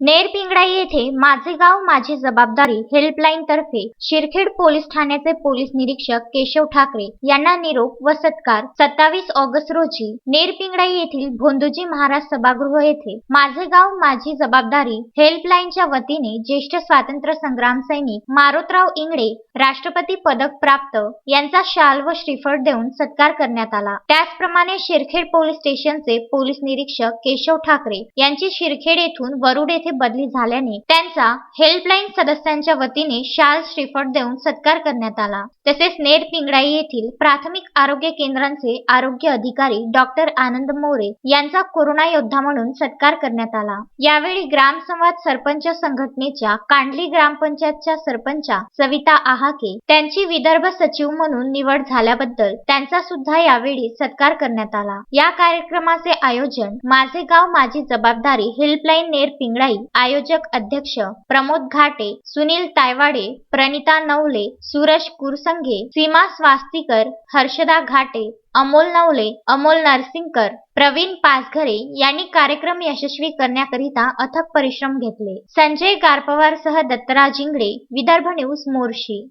नेरपिंगळाई येथे माझे गाव माझी जबाबदारी हेल्पलाईन तर्फे शिरखेड पोलीस ठाण्याचे पोलीस निरीक्षक केशव ठाकरे यांना निरोप व सत्कार 27 ऑगस्ट रोजी नेरपिंगळाई येथील भोंदूजी महाराज सभागृह येथे माझे गाव माझी जबाबदारी हेल्पलाईनच्या वतीने ज्येष्ठ स्वातंत्र्य संग्राम सैनिक मारोतराव इंगळे राष्ट्रपती पदक प्राप्त यांचा शाल व श्रीफळ देऊन सत्कार करण्यात आला। त्याचप्रमाणे शिरखेड पोलीस स्टेशनचे पोलीस निरीक्षक केशव ठाकरे यांची शिरखेड येथून वरुड येथे बदली झाल्याने त्यांचा हेल्पलाईन सदस्यांच्या वतीने शाल श्रीफळ देऊन सत्कार करण्यात आला। तसेच नेरपिंगळाई येथील प्राथमिक आरोग्य केंद्रांचे आरोग्य अधिकारी डॉक्टर आनंद मोरे यांचा कोरोना योद्धा म्हणून सत्कार करण्यात आला। यावेळी ग्रामसंवाद सरपंच संघटनेच्या कांडली ग्रामपंचायतच्या सरपंचा सविता आहाके त्यांची विदर्भ सचिव म्हणून निवड झाल्याबद्दल त्यांचा सुद्धा यावेळी सत्कार करण्यात आला। या कार्यक्रमाचे आयोजन माझे गाव माझी जबाबदारी हेल्पलाईन नेरपिंगळाई आयोजक अध्यक्ष प्रमोद घाटे, सुनील तायवाडे, प्रणिता नवले, सूरज कुरसंगे, सीमा स्वास्तिकर, हर्षदा घाटे, अमोल नवले, अमोल नरसिंगकर, प्रवीण पाचघरे यांनी कार्यक्रम यशस्वी करण्याकरिता अथक परिश्रम घेतले। संजय गारपवारसह दत्तराज इंगळे, विदर्भ न्यूज, मोर्शी।